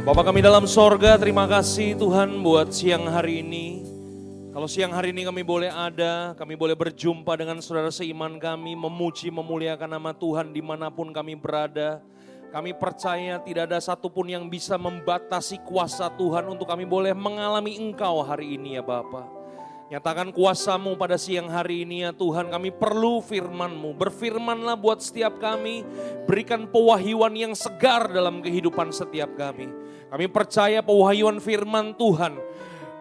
Bapa kami dalam sorga, terima kasih Tuhan buat siang hari ini. Kalau siang hari ini kami boleh ada, kami boleh berjumpa dengan saudara seiman kami, memuji, memuliakan nama Tuhan dimanapun kami berada. Kami percaya tidak ada satupun yang bisa membatasi kuasa Tuhan untuk kami boleh mengalami Engkau hari ini ya Bapa. Nyatakan kuasa-Mu pada siang hari ini ya Tuhan, kami perlu firman-Mu. Berfirmanlah buat setiap kami, berikan pewahyuan yang segar dalam kehidupan setiap kami. Kami percaya pewahyuan firman Tuhan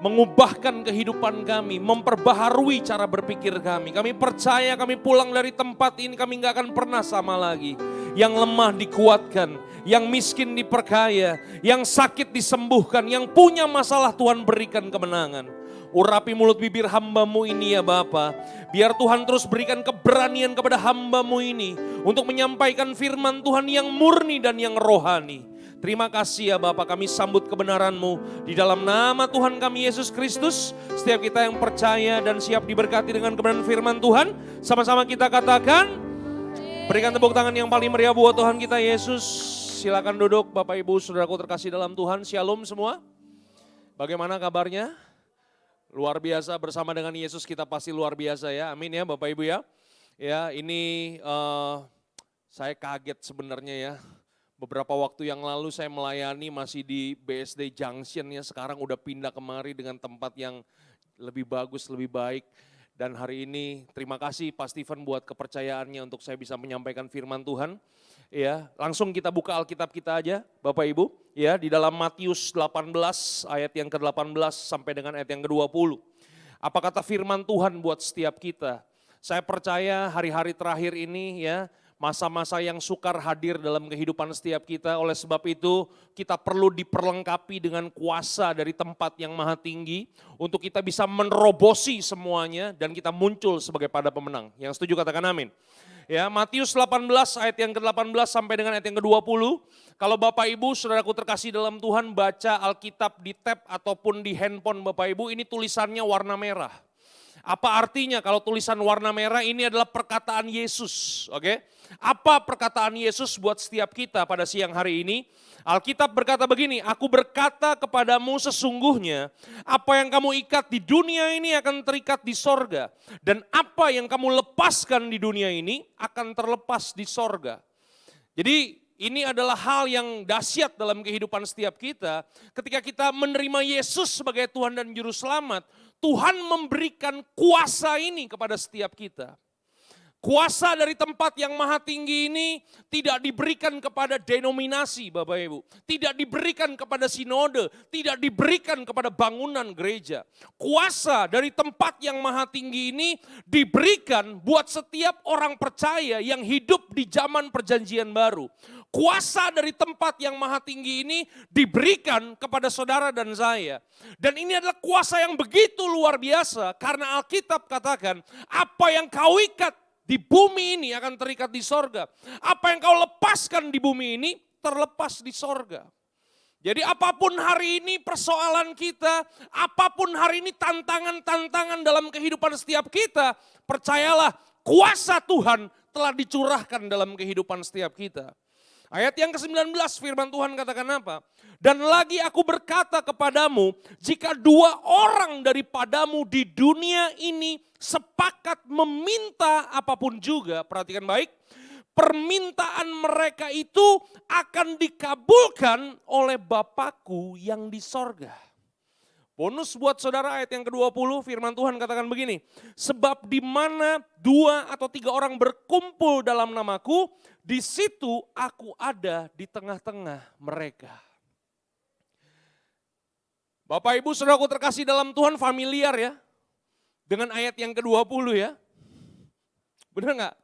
mengubahkan kehidupan kami, memperbaharui cara berpikir kami. Kami percaya kami pulang dari tempat ini, kami gak akan pernah sama lagi. Yang lemah dikuatkan, yang miskin diperkaya, yang sakit disembuhkan, yang punya masalah Tuhan berikan kemenangan. Urapi mulut bibir hamba-Mu ini ya Bapa. Biar Tuhan terus berikan keberanian kepada hamba-Mu ini untuk menyampaikan firman Tuhan yang murni dan yang rohani. Terima kasih ya Bapa, kami sambut kebenaran-Mu di dalam nama Tuhan kami Yesus Kristus. Setiap kita yang percaya dan siap diberkati dengan kebenaran firman Tuhan, sama-sama kita katakan, berikan tepuk tangan yang paling meriah buat Tuhan kita Yesus. Silakan duduk Bapak Ibu Saudaraku terkasih dalam Tuhan. Shalom semua. Bagaimana kabarnya? Luar biasa, bersama dengan Yesus kita pasti luar biasa ya. Amin ya Bapak Ibu ya. Ya ini saya kaget sebenarnya ya. Beberapa waktu yang lalu saya melayani masih di BSD Junction ya, sekarang udah pindah kemari dengan tempat yang lebih bagus, lebih baik. Dan hari ini terima kasih Pak Steven buat kepercayaannya untuk saya bisa menyampaikan firman Tuhan. Ya, langsung kita buka Alkitab kita aja Bapak Ibu. Ya, di dalam Matius 18 ayat yang ke-18 sampai dengan ayat yang ke-20. Apa kata firman Tuhan buat setiap kita? Saya percaya hari-hari terakhir ini ya, masa-masa yang sukar hadir dalam kehidupan setiap kita. Oleh sebab itu kita perlu diperlengkapi dengan kuasa dari tempat yang maha tinggi untuk kita bisa menerobosi semuanya dan kita muncul sebagai pada pemenang. Yang setuju katakan amin. Ya, Matius 18 ayat yang ke-18 sampai dengan ayat yang ke-20. Kalau Bapak Ibu Saudaraku terkasih dalam Tuhan baca Alkitab di tab ataupun di handphone Bapak Ibu, ini tulisannya warna merah. Apa artinya kalau tulisan warna merah? Ini adalah perkataan Yesus, oke? Apa perkataan Yesus buat setiap kita pada siang hari ini? Alkitab berkata begini, aku berkata kepadamu sesungguhnya apa yang kamu ikat di dunia ini akan terikat di sorga. Dan apa yang kamu lepaskan di dunia ini akan terlepas di sorga. Jadi ini adalah hal yang dahsyat dalam kehidupan setiap kita. Ketika kita menerima Yesus sebagai Tuhan dan Juru Selamat, Tuhan memberikan kuasa ini kepada setiap kita. Kuasa dari tempat yang maha tinggi ini tidak diberikan kepada denominasi Bapak Ibu. Tidak diberikan kepada sinode, tidak diberikan kepada bangunan gereja. Kuasa dari tempat yang maha tinggi ini diberikan buat setiap orang percaya yang hidup di zaman perjanjian baru. Kuasa dari tempat yang maha tinggi ini diberikan kepada saudara dan saya. Dan ini adalah kuasa yang begitu luar biasa karena Alkitab katakan apa yang kau ikat di bumi ini akan terikat di sorga. Apa yang kau lepaskan di bumi ini terlepas di sorga. Jadi apapun hari ini persoalan kita, apapun hari ini tantangan-tantangan dalam kehidupan setiap kita, percayalah kuasa Tuhan telah dicurahkan dalam kehidupan setiap kita. Ayat yang ke-19 firman Tuhan katakan apa? Dan lagi aku berkata kepadamu, jika dua orang daripadamu di dunia ini sepakat meminta apapun juga, perhatikan baik, permintaan mereka itu akan dikabulkan oleh Bapakku yang di sorga. Bonus buat saudara ayat yang ke-20 firman Tuhan katakan begini. Sebab di mana 2 atau 3 orang berkumpul dalam namaku, di situ aku ada di tengah-tengah mereka. Bapak Ibu saudaraku terkasih dalam Tuhan familiar ya. Dengan ayat yang ke-20 ya. Benar enggak?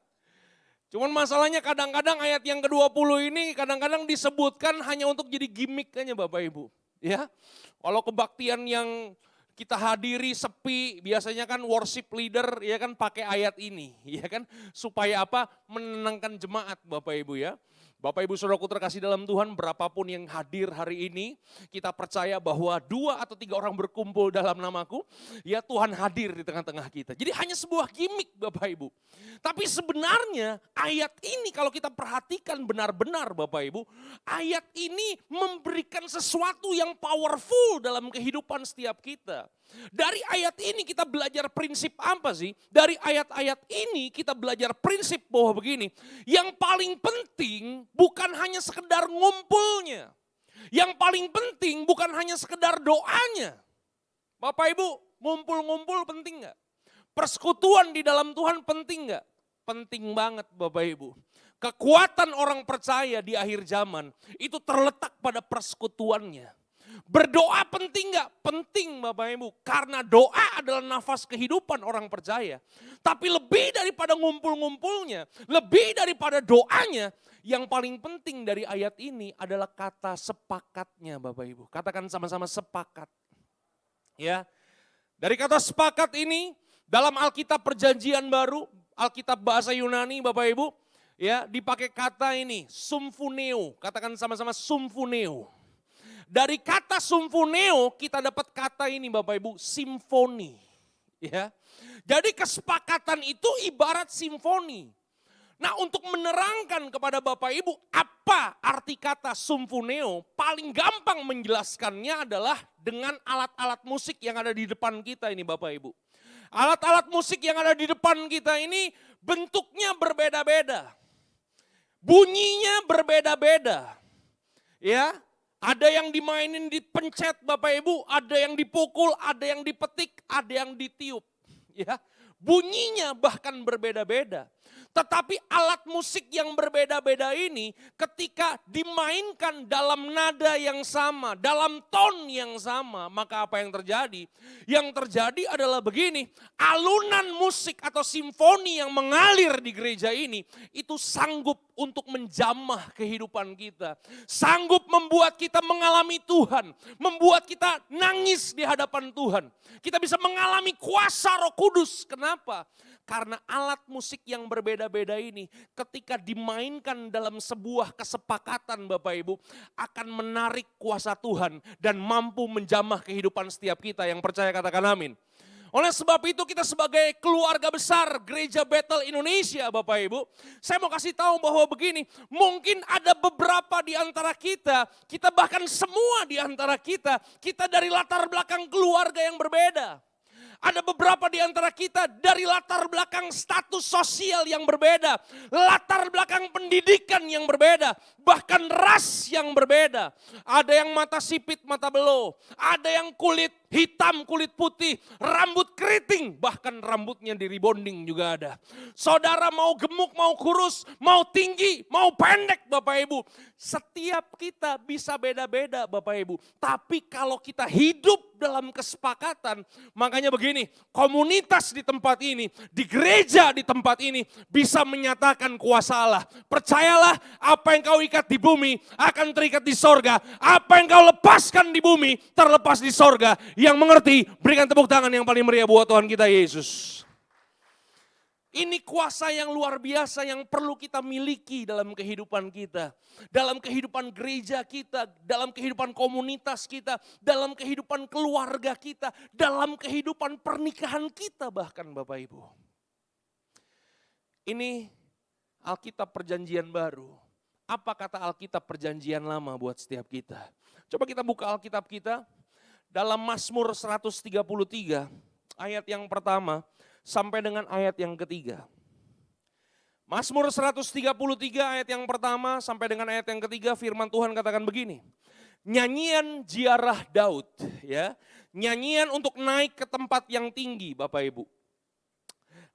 Cuman masalahnya kadang-kadang ayat yang ke-20 ini kadang-kadang disebutkan hanya untuk jadi gimmick aja Bapak Ibu. Ya, kalau kebaktian yang kita hadiri sepi, biasanya kan worship leader ya kan pakai ayat ini, ya kan supaya apa? Menenangkan jemaat Bapak Ibu ya. Bapak Ibu Saudaraku terkasih dalam Tuhan, berapapun yang hadir hari ini, kita percaya bahwa 2 atau 3 orang berkumpul dalam namaku, ya Tuhan hadir di tengah-tengah kita. Jadi hanya sebuah gimmick Bapak Ibu. Tapi sebenarnya ayat ini kalau kita perhatikan benar-benar Bapak Ibu, ayat ini memberikan sesuatu yang powerful dalam kehidupan setiap kita. Dari ayat ini kita belajar prinsip apa sih? Dari ayat-ayat ini kita belajar prinsip bahwa begini, yang paling penting bukan hanya sekedar ngumpulnya. Yang paling penting bukan hanya sekedar doanya. Bapak Ibu, ngumpul-ngumpul penting gak? Persekutuan di dalam Tuhan penting gak? Penting banget Bapak Ibu. Kekuatan orang percaya di akhir zaman itu terletak pada persekutuannya. Berdoa penting gak? Penting Bapak Ibu. Karena doa adalah nafas kehidupan orang percaya. Tapi lebih daripada ngumpul-ngumpulnya, lebih daripada doanya, yang paling penting dari ayat ini adalah kata sepakatnya Bapak Ibu. Katakan sama-sama sepakat. Ya. Dari kata sepakat ini, dalam Alkitab Perjanjian Baru, Alkitab bahasa Yunani Bapak Ibu, ya dipakai kata ini, sumfuneo. Katakan sama-sama sumfuneo. Dari kata sumfuneo kita dapat kata ini Bapak Ibu, simfoni. Ya. Jadi kesepakatan itu ibarat simfoni. Nah untuk menerangkan kepada Bapak Ibu apa arti kata sumfuneo, paling gampang menjelaskannya adalah dengan alat-alat musik yang ada di depan kita ini Bapak Ibu. Alat-alat musik yang ada di depan kita ini bentuknya berbeda-beda. Bunyinya berbeda-beda. Ya. Ada yang dimainin dipencet Bapak Ibu, ada yang dipukul, ada yang dipetik, ada yang ditiup. Ya, bunyinya bahkan berbeda-beda. Tetapi alat musik yang berbeda-beda ini ketika dimainkan dalam nada yang sama, dalam tone yang sama, maka apa yang terjadi? Yang terjadi adalah begini, alunan musik atau simfoni yang mengalir di gereja ini itu sanggup untuk menjamah kehidupan kita. Sanggup membuat kita mengalami Tuhan, membuat kita nangis di hadapan Tuhan. Kita bisa mengalami kuasa Roh Kudus. Kenapa? Karena alat musik yang berbeda-beda ini ketika dimainkan dalam sebuah kesepakatan Bapak Ibu akan menarik kuasa Tuhan dan mampu menjamah kehidupan setiap kita yang percaya katakan amin. Oleh sebab itu kita sebagai keluarga besar Gereja Bethel Indonesia Bapak Ibu, saya mau kasih tahu bahwa begini, mungkin ada beberapa di antara kita bahkan semua di antara kita dari latar belakang keluarga yang berbeda. Ada beberapa di antara kita dari latar belakang status sosial yang berbeda, latar belakang pendidikan yang berbeda, bahkan ras yang berbeda. Ada yang mata sipit, mata belo, ada yang kulit hitam, kulit putih, rambut keriting, bahkan rambutnya di rebonding juga ada. Saudara mau gemuk, mau kurus, mau tinggi, mau pendek Bapak Ibu. Setiap kita bisa beda-beda Bapak Ibu. Tapi kalau kita hidup dalam kesepakatan, makanya begini, komunitas di tempat ini, di gereja di tempat ini bisa menyatakan kuasa Allah. Percayalah apa yang kau ikat di bumi akan terikat di sorga. Apa yang kau lepaskan di bumi terlepas di sorga. Yang mengerti berikan tepuk tangan yang paling meriah buat Tuhan kita Yesus. Ini kuasa yang luar biasa yang perlu kita miliki dalam kehidupan kita. Dalam kehidupan gereja kita, dalam kehidupan komunitas kita, dalam kehidupan keluarga kita, dalam kehidupan pernikahan kita bahkan Bapak Ibu. Ini Alkitab Perjanjian Baru. Apa kata Alkitab Perjanjian Lama buat setiap kita? Coba kita buka Alkitab kita dalam Mazmur 133 ayat yang pertama sampai dengan ayat yang ketiga. Mazmur 133 ayat yang pertama sampai dengan ayat yang ketiga firman Tuhan katakan begini. Nyanyian ziarah Daud, ya. Nyanyian untuk naik ke tempat yang tinggi Bapak Ibu.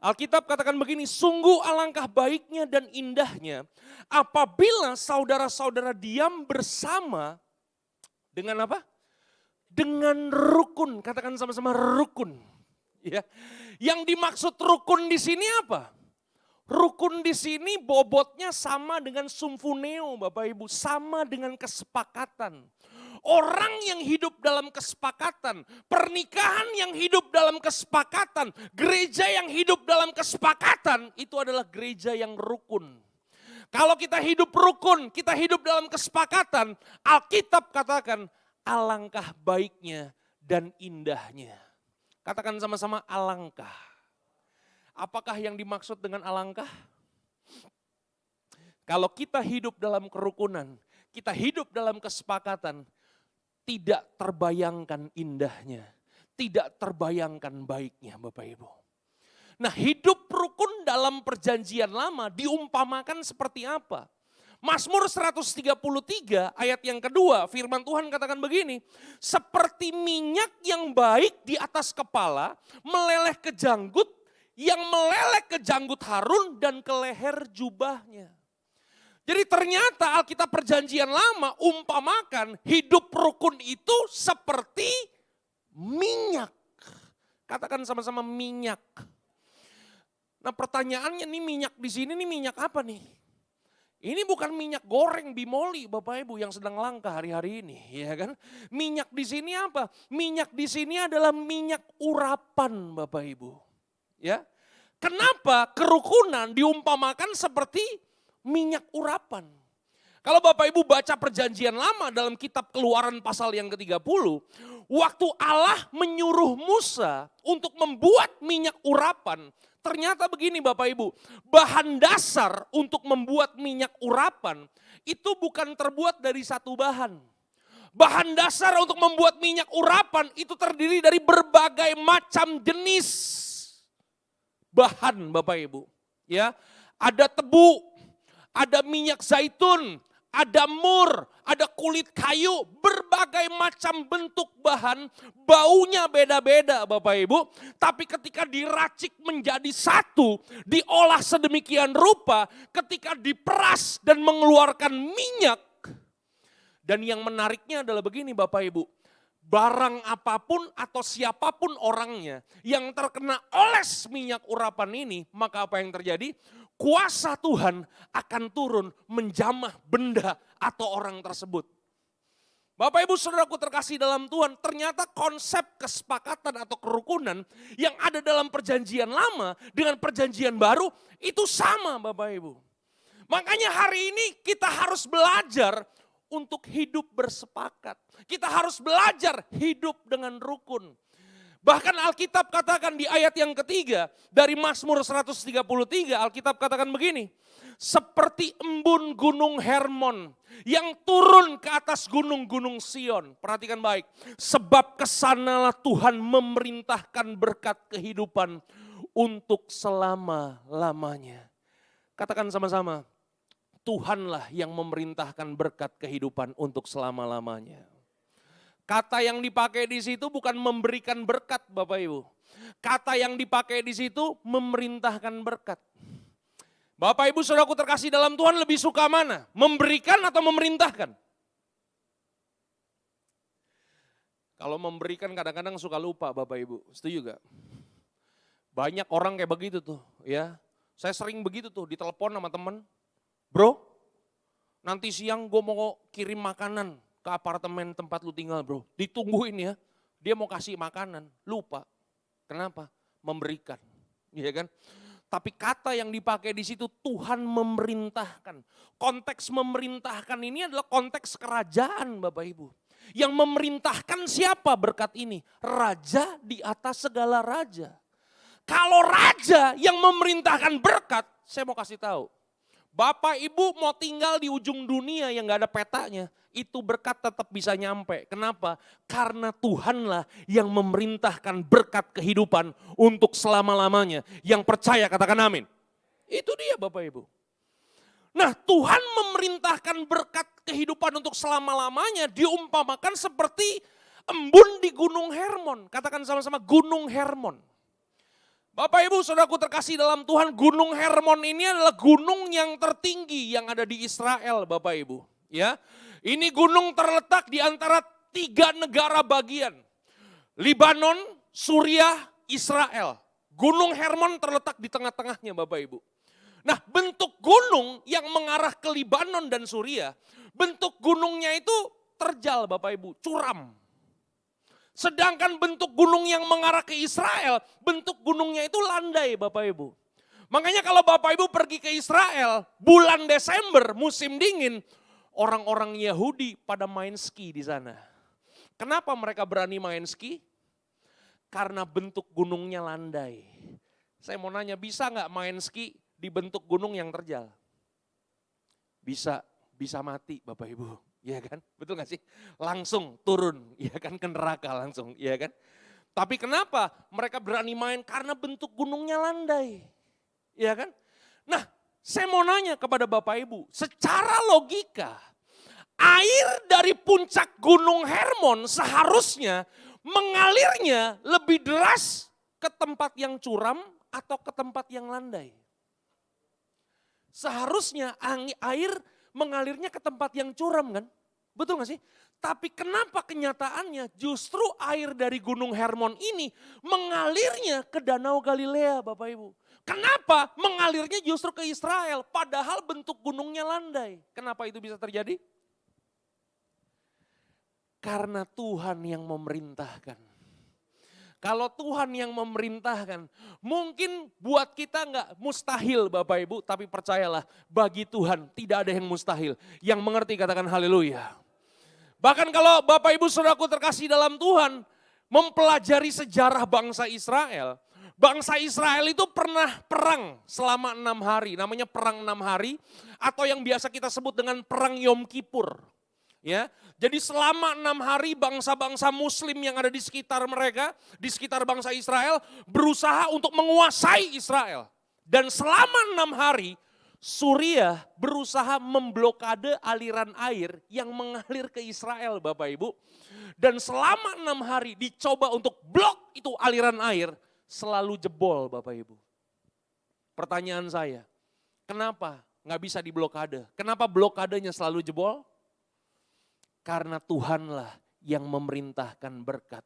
Alkitab katakan begini, sungguh alangkah baiknya dan indahnya apabila saudara-saudara diam bersama dengan apa? Dengan rukun, katakan sama-sama rukun. Ya. Yang dimaksud rukun di sini apa? Rukun di sini bobotnya sama dengan sumfuneo Bapak Ibu, sama dengan kesepakatan. Orang yang hidup dalam kesepakatan, pernikahan yang hidup dalam kesepakatan, gereja yang hidup dalam kesepakatan itu adalah gereja yang rukun. Kalau kita hidup rukun, kita hidup dalam kesepakatan, Alkitab katakan alangkah baiknya dan indahnya. Katakan sama-sama alangkah. Apakah yang dimaksud dengan alangkah? Kalau kita hidup dalam kerukunan, kita hidup dalam kesepakatan, tidak terbayangkan indahnya, tidak terbayangkan baiknya Bapak Ibu. Nah, hidup rukun dalam perjanjian lama diumpamakan seperti apa? Mazmur 133 ayat yang kedua, firman Tuhan katakan begini, seperti minyak yang baik di atas kepala, meleleh ke janggut, yang meleleh ke janggut Harun dan ke leher jubahnya. Jadi ternyata Alkitab perjanjian lama umpamakan hidup rukun itu seperti minyak. Katakan sama-sama minyak. Nah pertanyaannya nih minyak di sini nih minyak apa nih? Ini bukan minyak goreng bimoli Bapak Ibu yang sedang langka hari-hari ini, ya kan? Minyak di sini apa? Minyak di sini adalah minyak urapan Bapak Ibu. Ya. Kenapa kerukunan diumpamakan seperti minyak urapan? Kalau Bapak Ibu baca perjanjian lama dalam kitab Keluaran pasal yang ke-30, waktu Allah menyuruh Musa untuk membuat minyak urapan, ternyata begini Bapak Ibu, bahan dasar untuk membuat minyak urapan itu bukan terbuat dari satu bahan. Bahan dasar untuk membuat minyak urapan itu terdiri dari berbagai macam jenis bahan Bapak Ibu. Ya, ada tebu, ada minyak zaitun, ada mur, ada kulit kayu, berbagai macam bentuk bahan, baunya beda-beda Bapak Ibu. Tapi ketika diracik menjadi satu, diolah sedemikian rupa, ketika diperas dan mengeluarkan minyak. Dan yang menariknya adalah begini Bapak Ibu, barang apapun atau siapapun orangnya yang terkena oles minyak urapan ini, maka apa yang terjadi? Kuasa Tuhan akan turun menjamah benda atau orang tersebut. Bapak Ibu Saudaraku terkasih dalam Tuhan, ternyata konsep kesepakatan atau kerukunan yang ada dalam perjanjian lama dengan perjanjian baru itu sama Bapak Ibu. Makanya hari ini kita harus belajar untuk hidup bersepakat. Kita harus belajar hidup dengan rukun. Bahkan Alkitab katakan di ayat yang ketiga dari Mazmur 133, Alkitab katakan begini. Seperti embun gunung Hermon yang turun ke atas gunung-gunung Sion. Perhatikan baik. Sebab kesanalah Tuhan memerintahkan berkat kehidupan untuk selama-lamanya. Katakan sama-sama. Tuhanlah yang memerintahkan berkat kehidupan untuk selama-lamanya. Kata yang dipakai di situ bukan memberikan berkat Bapak Ibu. Kata yang dipakai di situ memerintahkan berkat. Bapak Ibu Saudaraku terkasih dalam Tuhan lebih suka mana? Memberikan atau memerintahkan? Kalau memberikan kadang-kadang suka lupa Bapak Ibu, setuju gak? Banyak orang kayak begitu tuh ya. Saya sering begitu tuh ditelepon sama temen. Bro, nanti siang gue mau kirim makanan ke apartemen tempat lu tinggal bro. Ditungguin ya, dia mau kasih makanan, lupa. Kenapa? Memberikan, ya kan? Tapi kata yang dipakai di situ Tuhan memerintahkan. Konteks memerintahkan ini adalah konteks kerajaan Bapak Ibu. Yang memerintahkan siapa berkat ini? Raja di atas segala raja. Kalau raja yang memerintahkan berkat, saya mau kasih tahu. Bapak Ibu mau tinggal di ujung dunia yang gak ada petanya, itu berkat tetap bisa nyampe. Kenapa? Karena Tuhanlah yang memerintahkan berkat kehidupan untuk selama-lamanya. Yang percaya katakan amin. Itu dia Bapak Ibu. Nah Tuhan memerintahkan berkat kehidupan untuk selama-lamanya diumpamakan seperti embun di Gunung Hermon. Katakan sama-sama Gunung Hermon. Bapak Ibu Saudaraku terkasih dalam Tuhan, Gunung Hermon ini adalah gunung yang tertinggi yang ada di Israel Bapak Ibu. Ya, ini gunung terletak di antara 3 negara bagian. Libanon, Suriah, Israel. Gunung Hermon terletak di tengah-tengahnya Bapak Ibu. Nah bentuk gunung yang mengarah ke Libanon dan Suriah, bentuk gunungnya itu terjal Bapak Ibu, curam. Sedangkan bentuk gunung yang mengarah ke Israel, bentuk gunungnya itu landai Bapak Ibu. Makanya kalau Bapak Ibu pergi ke Israel, bulan Desember, musim dingin, orang-orang Yahudi pada main ski di sana. Kenapa mereka berani main ski? Karena bentuk gunungnya landai. Saya mau nanya, bisa nggak main ski di bentuk gunung yang terjal? Bisa mati Bapak Ibu, ya kan? Betul nggak sih? Langsung turun, ya kan, ke neraka langsung, ya kan? Tapi kenapa mereka berani main? Karena bentuk gunungnya landai, ya kan? Nah, saya mau nanya kepada Bapak Ibu, secara logika, air dari puncak Gunung Hermon seharusnya mengalirnya lebih deras ke tempat yang curam atau ke tempat yang landai. Seharusnya air mengalirnya ke tempat yang curam kan? Betul gak sih? Tapi kenapa kenyataannya justru air dari Gunung Hermon ini mengalirnya ke Danau Galilea Bapak Ibu? Kenapa mengalirnya justru ke Israel padahal bentuk gunungnya landai? Kenapa itu bisa terjadi? Karena Tuhan yang memerintahkan. Kalau Tuhan yang memerintahkan, mungkin buat kita enggak mustahil Bapak Ibu, tapi percayalah bagi Tuhan tidak ada yang mustahil. Yang mengerti katakan haleluya. Bahkan kalau Bapak Ibu saudaraku terkasih dalam Tuhan, mempelajari sejarah bangsa Israel. Bangsa Israel itu pernah perang selama 6 hari, namanya perang 6 hari. Atau yang biasa kita sebut dengan perang Yom Kippur. Ya, jadi selama 6 hari bangsa-bangsa muslim yang ada di sekitar mereka, di sekitar bangsa Israel, berusaha untuk menguasai Israel. Dan selama 6 hari, Suriah berusaha memblokade aliran air yang mengalir ke Israel Bapak Ibu. Dan selama 6 hari dicoba untuk blok itu aliran air, selalu jebol Bapak Ibu. Pertanyaan saya, kenapa nggak bisa diblokade? Kenapa blokadenya selalu jebol? Karena Tuhanlah yang memerintahkan berkat.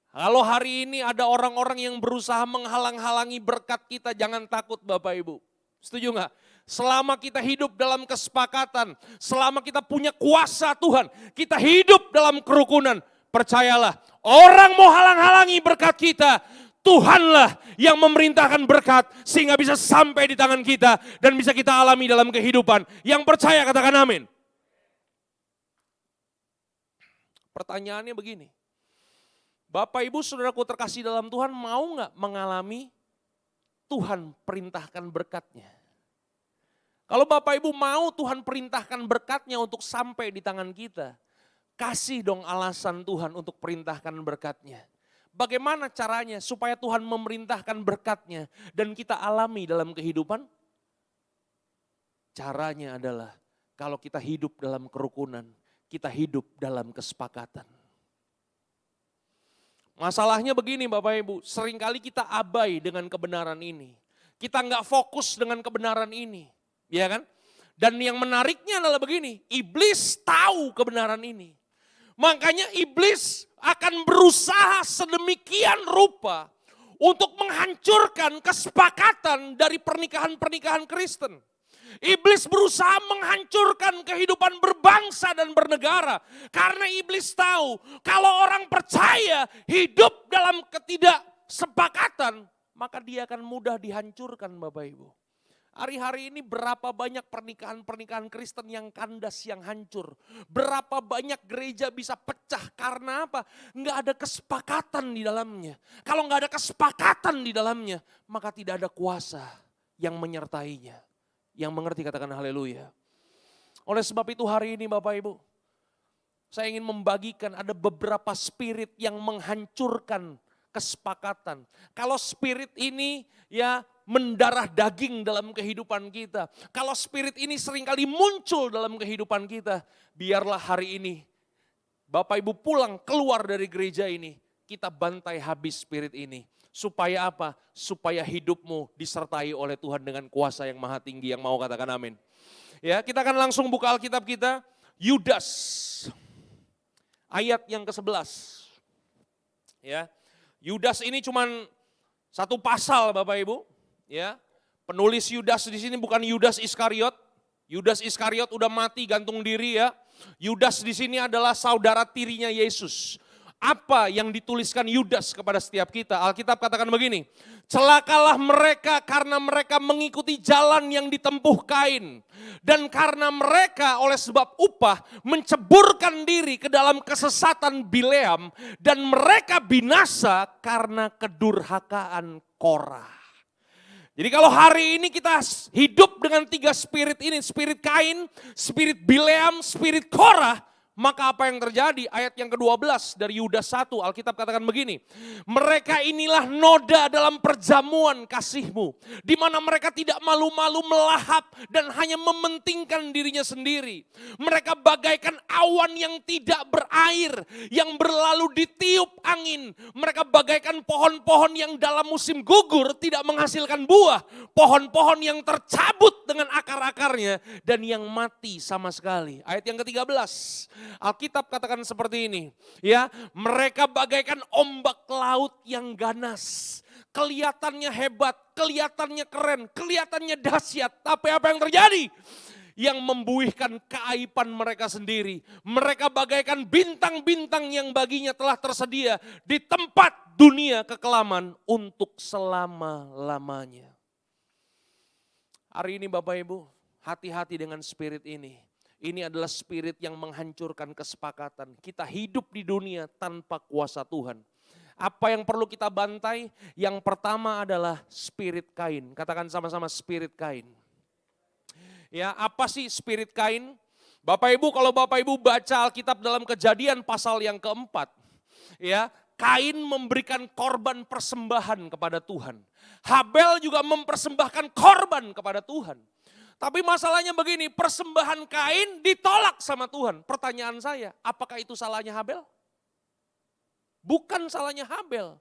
Kalau hari ini ada orang-orang yang berusaha menghalang-halangi berkat kita, jangan takut Bapak Ibu. Setuju nggak? Selama kita hidup dalam kesepakatan, selama kita punya kuasa Tuhan, kita hidup dalam kerukunan, percayalah orang mau halang-halangi berkat kita, Tuhanlah yang memerintahkan berkat sehingga bisa sampai di tangan kita dan bisa kita alami dalam kehidupan. Yang percaya katakan amin. Pertanyaannya begini, Bapak Ibu saudaraku terkasih dalam Tuhan mau nggak mengalami Tuhan perintahkan berkatnya? Kalau Bapak Ibu mau Tuhan perintahkan berkatnya untuk sampai di tangan kita, kasih dong alasan Tuhan untuk perintahkan berkatnya. Bagaimana caranya supaya Tuhan memerintahkan berkatnya dan kita alami dalam kehidupan? Caranya adalah kalau kita hidup dalam kerukunan, kita hidup dalam kesepakatan. Masalahnya begini Bapak Ibu, seringkali kita abai dengan kebenaran ini. Kita nggak fokus dengan kebenaran ini, ya kan? Dan yang menariknya adalah begini, iblis tahu kebenaran ini. Makanya iblis akan berusaha sedemikian rupa untuk menghancurkan kesepakatan dari pernikahan-pernikahan Kristen. Iblis berusaha menghancurkan kehidupan berbangsa dan bernegara. Karena iblis tahu kalau orang percaya hidup dalam ketidaksepakatan, maka dia akan mudah dihancurkan Bapak Ibu. Hari-hari ini berapa banyak pernikahan-pernikahan Kristen yang kandas, yang hancur. Berapa banyak gereja bisa pecah karena apa? Nggak ada kesepakatan di dalamnya. Kalau nggak ada kesepakatan di dalamnya, maka tidak ada kuasa yang menyertainya. Yang mengerti katakan haleluya. Oleh sebab itu hari ini Bapak Ibu, saya ingin membagikan ada beberapa spirit yang menghancurkan kesepakatan. Kalau spirit ini ya mendarah daging dalam kehidupan kita. Kalau spirit ini seringkali muncul dalam kehidupan kita. Biarlah hari ini Bapak Ibu pulang keluar dari gereja ini, kita bantai habis spirit ini. Supaya apa? Supaya hidupmu disertai oleh Tuhan dengan kuasa yang maha tinggi, yang mau katakan amin. Ya, kita akan langsung buka Alkitab kita, Yudas. Ayat yang ke-11. Ya. Yudas ini cuman satu pasal Bapak Ibu, ya. Penulis Yudas di sini bukan Yudas Iskariot. Yudas Iskariot udah mati gantung diri ya. Yudas di sini adalah saudara tirinya Yesus. Apa yang dituliskan Yudas kepada setiap kita? Alkitab katakan begini, celakalah mereka karena mereka mengikuti jalan yang ditempuh Kain. Dan karena mereka oleh sebab upah menceburkan diri ke dalam kesesatan Bileam. Dan mereka binasa karena kedurhakaan Korah. Jadi kalau hari ini kita hidup dengan 3 spirit ini, spirit Kain, spirit Bileam, spirit Korah, maka apa yang terjadi? Ayat yang ke-12 dari Yudas 1, Alkitab katakan begini. Mereka inilah noda dalam perjamuan kasihmu. Di mana mereka tidak malu-malu melahap dan hanya mementingkan dirinya sendiri. Mereka bagaikan awan yang tidak berair, yang berlalu ditiup angin. Mereka bagaikan pohon-pohon yang dalam musim gugur tidak menghasilkan buah. Pohon-pohon yang tercabut dengan akar-akarnya dan yang mati sama sekali. Ayat yang ke-13. Alkitab katakan seperti ini, ya, mereka bagaikan ombak laut yang ganas. Kelihatannya hebat, kelihatannya keren, kelihatannya dahsyat. Tapi apa yang terjadi? Yang membuihkan keaiban mereka sendiri. Mereka bagaikan bintang-bintang yang baginya telah tersedia di tempat dunia kekelaman untuk selama-lamanya. Hari ini Bapak Ibu, hati-hati dengan spirit ini. Ini adalah spirit yang menghancurkan kesepakatan. Kita hidup di dunia tanpa kuasa Tuhan. Apa yang perlu kita bantai? Yang pertama adalah spirit Kain. Katakan sama-sama spirit Kain. Ya, apa sih spirit Kain? Bapak Ibu, kalau Bapak Ibu baca Alkitab dalam Kejadian pasal yang keempat, ya, Kain memberikan korban persembahan kepada Tuhan. Habel juga mempersembahkan korban kepada Tuhan. Tapi masalahnya begini, persembahan Kain ditolak sama Tuhan. Pertanyaan saya, apakah itu salahnya Habel? Bukan salahnya Habel.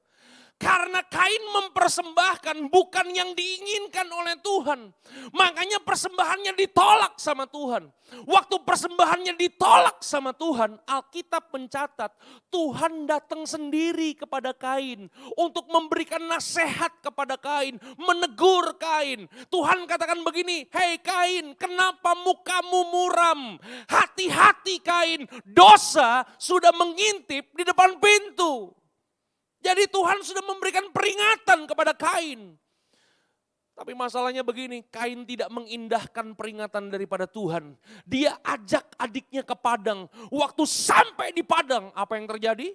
Karena Kain mempersembahkan bukan yang diinginkan oleh Tuhan. Makanya persembahannya ditolak sama Tuhan. Waktu persembahannya ditolak sama Tuhan, Alkitab mencatat Tuhan datang sendiri kepada Kain untuk memberikan nasihat kepada Kain, menegur Kain. Tuhan katakan begini, hei Kain, kenapa mukamu muram? Hati-hati Kain, dosa sudah mengintip di depan pintu. Jadi Tuhan sudah memberikan peringatan kepada Kain. Tapi masalahnya begini, Kain tidak mengindahkan peringatan daripada Tuhan. Dia ajak adiknya ke padang. Waktu sampai di padang, apa yang terjadi?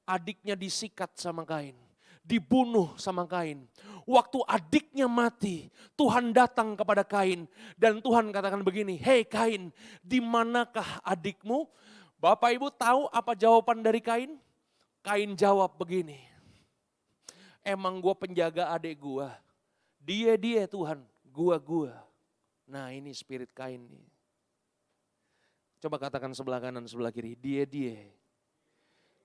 Adiknya disikat sama Kain. Dibunuh sama Kain. Waktu adiknya mati, Tuhan datang kepada Kain. Dan Tuhan katakan begini, hei Kain, di manakah adikmu? Bapak Ibu tahu apa jawaban dari Kain? Kain jawab begini, emang gue penjaga adik gue, dia Tuhan, gue. Nah ini spirit Kain nih. Coba katakan sebelah kanan, sebelah kiri, dia,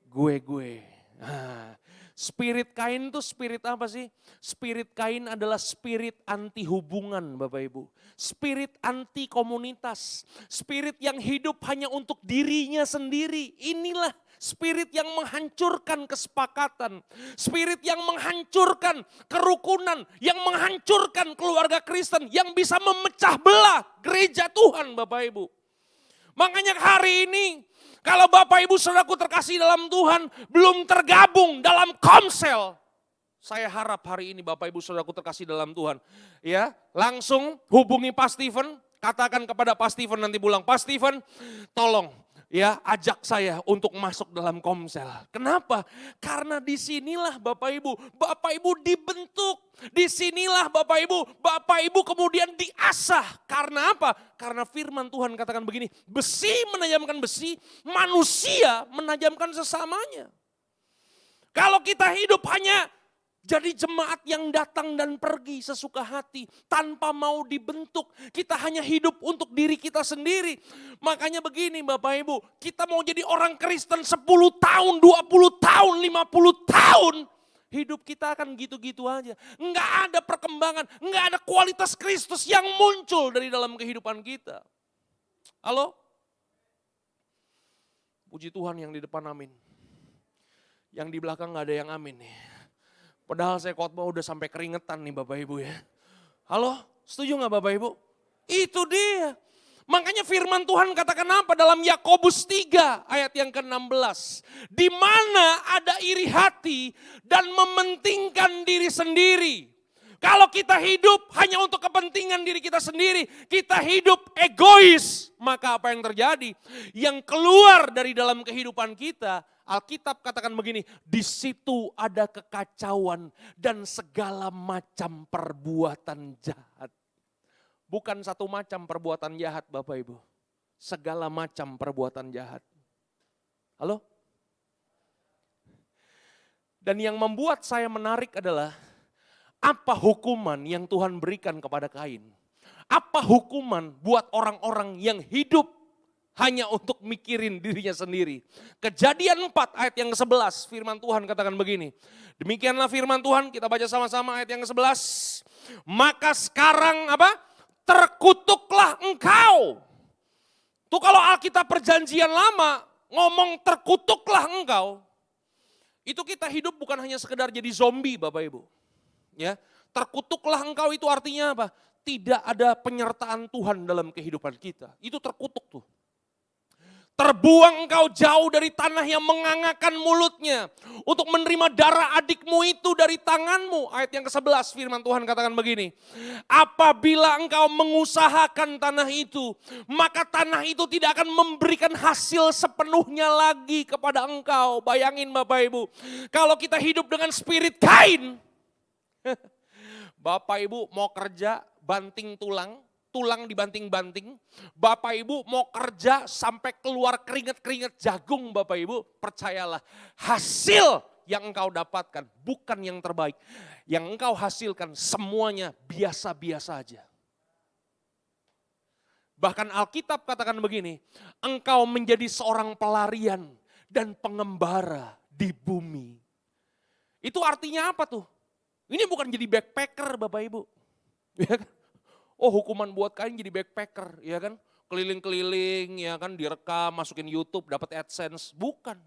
gue. Nah, spirit Kain itu spirit apa sih? Spirit Kain adalah spirit anti hubungan Bapak Ibu. Spirit anti komunitas. Spirit yang hidup hanya untuk dirinya sendiri. Inilah spirit yang menghancurkan kesepakatan. Spirit yang menghancurkan kerukunan. Yang menghancurkan keluarga Kristen. Yang bisa memecah belah gereja Tuhan Bapak Ibu. Makanya hari ini kalau Bapak Ibu saudaraku terkasih dalam Tuhan belum tergabung dalam komsel. Saya harap hari ini Bapak Ibu saudaraku terkasih dalam Tuhan. Ya, langsung hubungi Pak Steven. Katakan kepada Pak Steven nanti pulang. Pak Steven tolong ya ajak saya untuk masuk dalam komsel. Kenapa? Karena disinilah Bapak Ibu dibentuk. Disinilah Bapak Ibu kemudian diasah. Karena apa? Karena firman Tuhan katakan begini, besi menajamkan besi, manusia menajamkan sesamanya. Kalau kita hidup hanya jadi jemaat yang datang dan pergi sesuka hati tanpa mau dibentuk. Kita hanya hidup untuk diri kita sendiri. Makanya begini Bapak Ibu, kita mau jadi orang Kristen 10 tahun, 20 tahun, 50 tahun. Hidup kita akan gitu-gitu aja. Enggak ada perkembangan, enggak ada kualitas Kristus yang muncul dari dalam kehidupan kita. Halo? Puji Tuhan yang di depan amin. Yang di belakang enggak ada yang amin nih. Padahal saya khotbah udah sampai keringetan nih Bapak Ibu ya. Halo, setuju gak Bapak Ibu? Itu dia. Makanya firman Tuhan katakan apa dalam Yakobus 3 ayat yang ke-16. Di mana ada iri hati dan mementingkan diri sendiri. Kalau kita hidup hanya untuk kepentingan diri kita sendiri, kita hidup egois, maka apa yang terjadi? Yang keluar dari dalam kehidupan kita, Alkitab katakan begini, di situ ada kekacauan dan segala macam perbuatan jahat. Bukan satu macam perbuatan jahat Bapak Ibu. Segala macam perbuatan jahat. Halo? Dan yang membuat saya menarik adalah apa hukuman yang Tuhan berikan kepada Kain? Apa hukuman buat orang-orang yang hidup hanya untuk mikirin dirinya sendiri? Kejadian 4 ayat yang ke-11 firman Tuhan katakan begini. Demikianlah firman Tuhan, kita baca sama-sama ayat yang ke-11. Maka sekarang apa? Terkutuklah engkau. Tuh kalau Alkitab perjanjian lama ngomong terkutuklah engkau. Itu kita hidup bukan hanya sekedar jadi zombie Bapak Ibu. Ya, terkutuklah engkau itu artinya apa? Tidak ada penyertaan Tuhan dalam kehidupan kita. Itu terkutuk tuh. Terbuang engkau jauh dari tanah yang mengangakan mulutnya. Untuk menerima darah adikmu itu dari tanganmu. Ayat yang ke-11 firman Tuhan katakan begini. Apabila engkau mengusahakan tanah itu, maka tanah itu tidak akan memberikan hasil sepenuhnya lagi kepada engkau. Bayangin Bapak Ibu. Kalau kita hidup dengan spirit Kain. Bapak Ibu mau kerja banting tulang. Tulang dibanting-banting, Bapak Ibu mau kerja sampai keluar keringat-keringat jagung Bapak Ibu, percayalah hasil yang engkau dapatkan bukan yang terbaik. Yang engkau hasilkan semuanya biasa-biasa aja. Bahkan Alkitab katakan begini, engkau menjadi seorang pelarian dan pengembara di bumi. Itu artinya apa tuh? Ini bukan jadi backpacker Bapak Ibu. Ya kan? Oh hukuman buat Kain jadi backpacker, ya kan? Keliling-keliling, ya kan? Direkam, masukin YouTube, dapat AdSense. Bukan.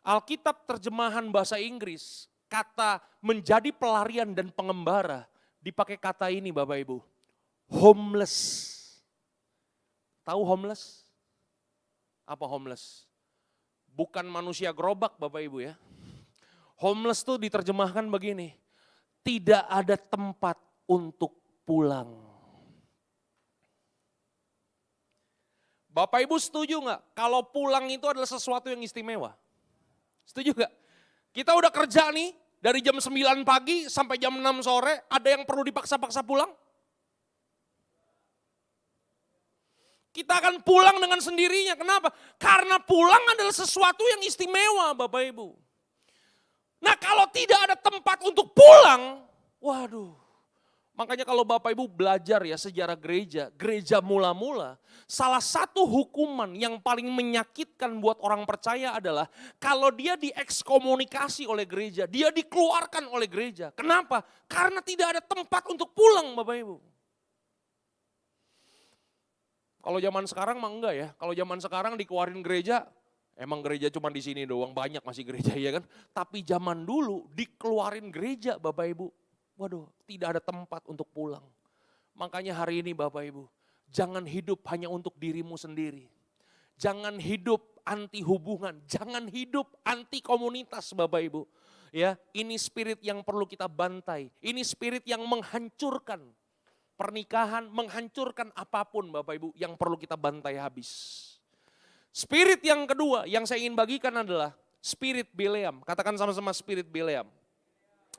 Alkitab terjemahan bahasa Inggris, kata menjadi pelarian dan pengembara, dipakai kata ini Bapak Ibu. Homeless. Tahu homeless? Apa homeless? Bukan manusia gerobak Bapak Ibu ya. Homeless tuh diterjemahkan begini. Tidak ada tempat untuk pulang. Bapak Ibu setuju nggak? Kalau pulang itu adalah sesuatu yang istimewa. Setuju nggak? Kita udah kerja nih dari jam 9 pagi sampai jam 6 sore, ada yang perlu dipaksa-paksa pulang? Kita akan pulang dengan sendirinya. Kenapa? Karena pulang adalah sesuatu yang istimewa Bapak Ibu. Nah kalau tidak ada tempat untuk pulang, waduh. Makanya kalau Bapak Ibu belajar ya sejarah gereja mula-mula, salah satu hukuman yang paling menyakitkan buat orang percaya adalah kalau dia diekskomunikasi oleh gereja, dia dikeluarkan oleh gereja. Kenapa? Karena tidak ada tempat untuk pulang Bapak Ibu. Kalau zaman sekarang mah enggak ya, kalau zaman sekarang dikeluarin gereja, emang gereja cuma di sini doang, banyak masih gereja ya kan. Tapi zaman dulu dikeluarin gereja Bapak Ibu. Waduh, tidak ada tempat untuk pulang. Makanya hari ini Bapak Ibu, jangan hidup hanya untuk dirimu sendiri. Jangan hidup anti hubungan, jangan hidup anti komunitas Bapak Ibu. Ya, ini spirit yang perlu kita bantai. Ini spirit yang menghancurkan pernikahan, menghancurkan apapun Bapak Ibu yang perlu kita bantai habis. Spirit yang kedua yang saya ingin bagikan adalah spirit Bileam. Katakan sama-sama spirit Bileam.